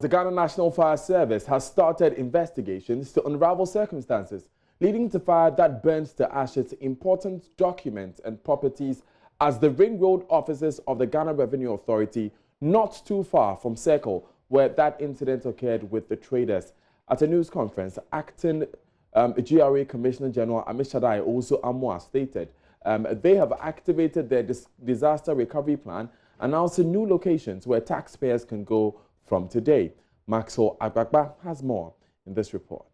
The Ghana National Fire Service has started investigations to unravel circumstances leading to fire that burns to ashes important documents and properties as the ring road offices of the Ghana Revenue Authority, not too far from Circle, where that incident occurred with the traders. At a news conference, acting GRA Commissioner General Amishadai also Amwa stated they have activated their disaster recovery plan, announcing new locations where taxpayers can go from today. Maxwell Agbagba has more in this report.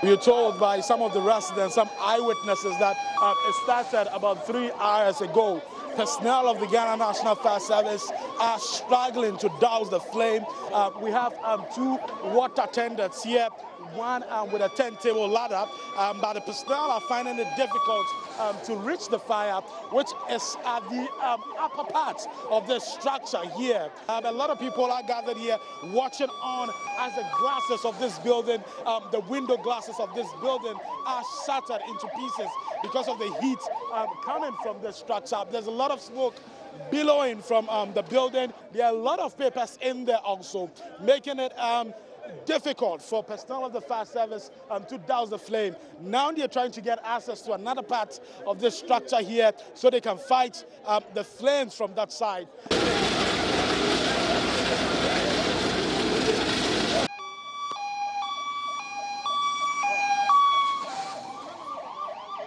We are told by some of the residents, some eyewitnesses, that it started about 3 hours ago. Personnel of the Ghana National Fire Service are struggling to douse the flame. We have 2 water attendants here, one with a turntable ladder, but the personnel are finding it difficult to reach the fire, which is at the upper part of the structure here. A lot of people are gathered here watching on as the glasses of this building, the window glasses of this building are shattered into pieces because of the heat coming from the structure. There's a lot of smoke billowing from the building. There are a lot of papers in there also, making it difficult for personnel of the fire service to douse the flame. Now they're trying to get access to another part of this structure here so they can fight the flames from that side.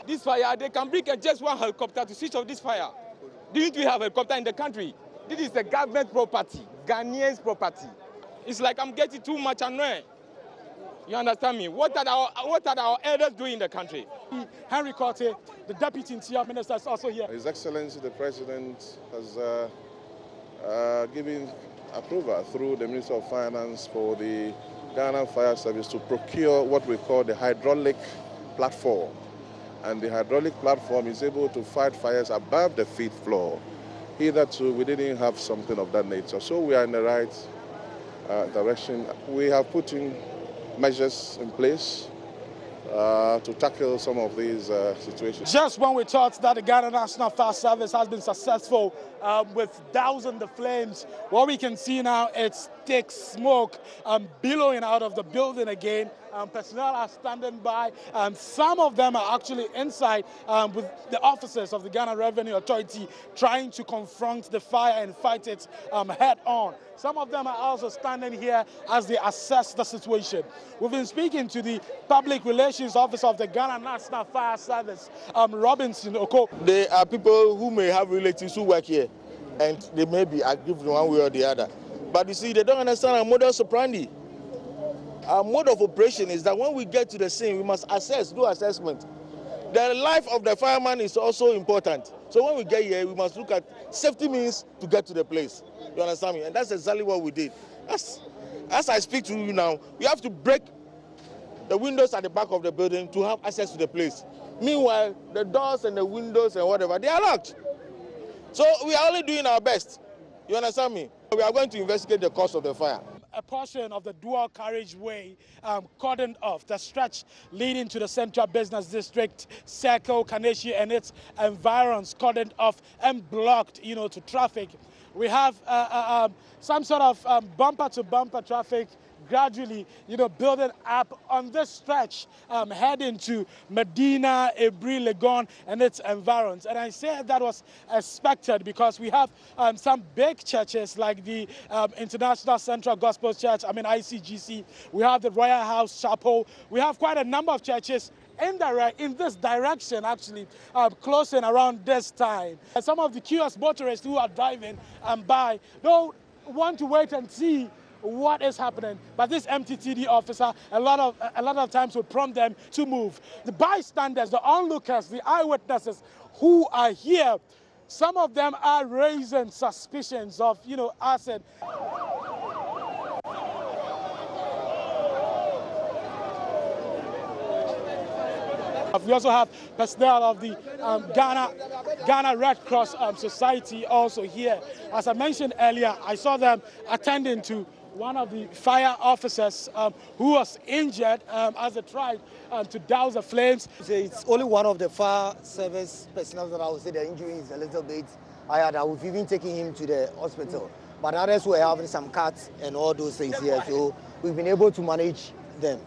This fire, they can bring just one helicopter to switch off this fire. Didn't we have a helicopter in the country? This is the government property, Ghanaians' property. It's like I'm getting too much annoyed. You understand me? What are our elders doing in the country? Henry Korte, the Deputy Interior Minister, is also here. His Excellency the President has given approval through the Minister of Finance for the Ghana Fire Service to procure what we call the hydraulic platform. And the hydraulic platform is able to fight fires above the 5th floor. Hitherto, we didn't have something of that nature. So we are in the right direction. We have put in measures in place to tackle some of these situations. Just when we thought that the Ghana National Fire Service has been successful with dousing the flames, what we can see now is thick smoke billowing out of the building again. Personnel are standing by. Some of them are actually inside with the officers of the Ghana Revenue Authority trying to confront the fire and fight it head on. Some of them are also standing here as they assess the situation. We've been speaking to the Public Relations Officer of the Ghana National Fire Service, Robinson Oko. There are people who may have relatives who work here, and they may be aggrieved one way or the other. But you see, they don't understand our modus operandi. Our mode of operation is that when we get to the scene, we must do assessment. The life of the fireman is also important. So when we get here, we must look at safety means to get to the place. You understand me? And that's exactly what we did. As I speak to you now, we have to break the windows at the back of the building to have access to the place. Meanwhile, the doors and the windows and whatever, they are locked. So we are only doing our best. You understand me? We are going to investigate the cause of the fire. A portion of the dual carriageway cordoned off, the stretch leading to the Central Business District, Circle, Kaneshi and its environs cordoned off and blocked, to traffic. We have some sort of bumper-to-bumper traffic gradually, building up on this stretch, heading to Medina, Ebri, Legon, and its environs. And I say that was expected because we have some big churches like the International Central Gospel Church, ICGC. We have the Royal House Chapel. We have quite a number of churches in this direction, actually, closing around this time. And some of the curious motorists who are driving by don't want to wait and see what is happening, but this MTTD officer a lot of times will prompt them to move. The bystanders, the onlookers, the eyewitnesses who are here, some of them are raising suspicions of acid. We also have personnel of the Ghana Red Cross Society also here. As I mentioned earlier, I saw them attending to one of the fire officers who was injured as they tried to douse the flames. It's only one of the fire service personnel that I would say the injury is a little bit higher. That we've even taken him to the hospital. But others were having some cuts and all those things here. So we've been able to manage them.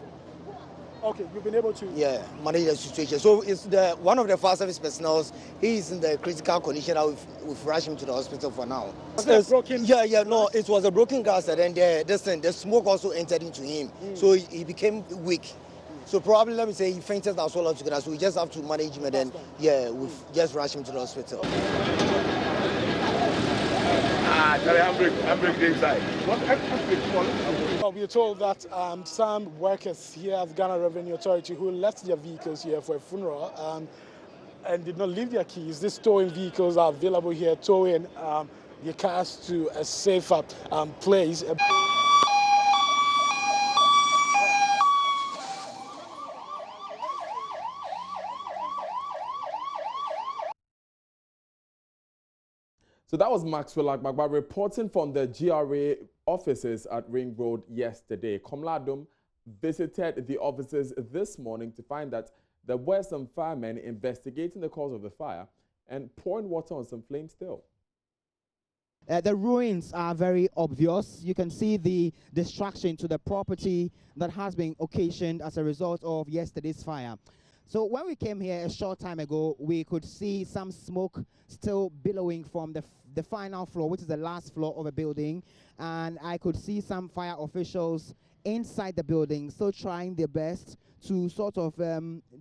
Okay, you've been able to manage the situation. So it's one of the fire service personnel. He's in the critical condition. We've rushed him to the hospital for now. Was it broken? No, it was a broken gas, and then the smoke also entered into him, so he became weak. So probably, let me say, he fainted as well altogether. So we just have to manage him, and then we've just rushed him to the hospital. I'm breaking inside. We are told that some workers here at Ghana Revenue Authority who left their vehicles here for a funeral and did not leave their keys. These towing vehicles are available here, towing their cars to a safer place. So that was Maxwell Agbagba reporting from the GRA offices at Ring Road yesterday. Komladum visited the offices this morning to find that there were some firemen investigating the cause of the fire and pouring water on some flames still. The ruins are very obvious. You can see the destruction to the property that has been occasioned as a result of yesterday's fire. So when we came here a short time ago, we could see some smoke still billowing from the final floor, which is the last floor of a building. And I could see some fire officials inside the building still trying their best to sort of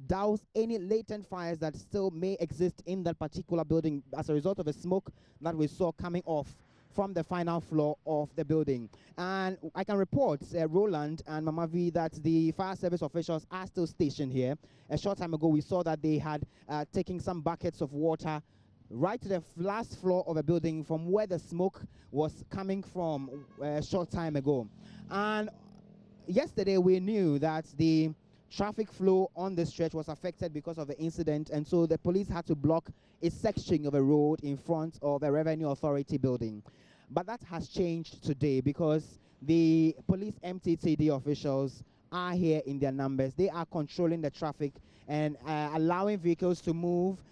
douse any latent fires that still may exist in that particular building as a result of the smoke that we saw coming off from the final floor of the building. And I can report, Roland and Mama V, that the fire service officials are still stationed here. A short time ago, we saw that they had taken some buckets of water right to the last floor of a building from where the smoke was coming from a short time ago. And yesterday, we knew that the traffic flow on the stretch was affected because of the incident, and so the police had to block a section of a road in front of the Revenue Authority building. But that has changed today because the police MTTD officials are here in their numbers. They are controlling the traffic and allowing vehicles to move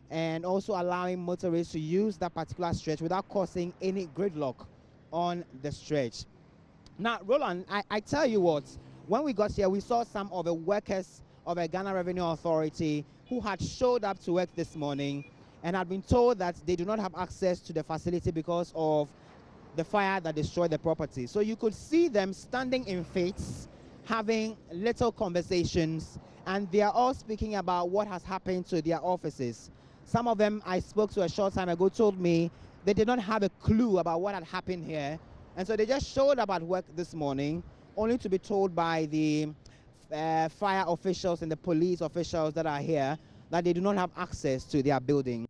and also allowing motorists to use that particular stretch without causing any gridlock on the stretch. Now, Roland, I tell you what, when we got here, we saw some of the workers of the Ghana Revenue Authority who had showed up to work this morning and had been told that they do not have access to the facility because of the fire that destroyed the property. So you could see them standing in faiths, having little conversations, and they are all speaking about what has happened to their offices. Some of them I spoke to a short time ago told me they did not have a clue about what had happened here, and so they just showed up at work this morning only to be told by the fire officials and the police officials that are here that they do not have access to their building.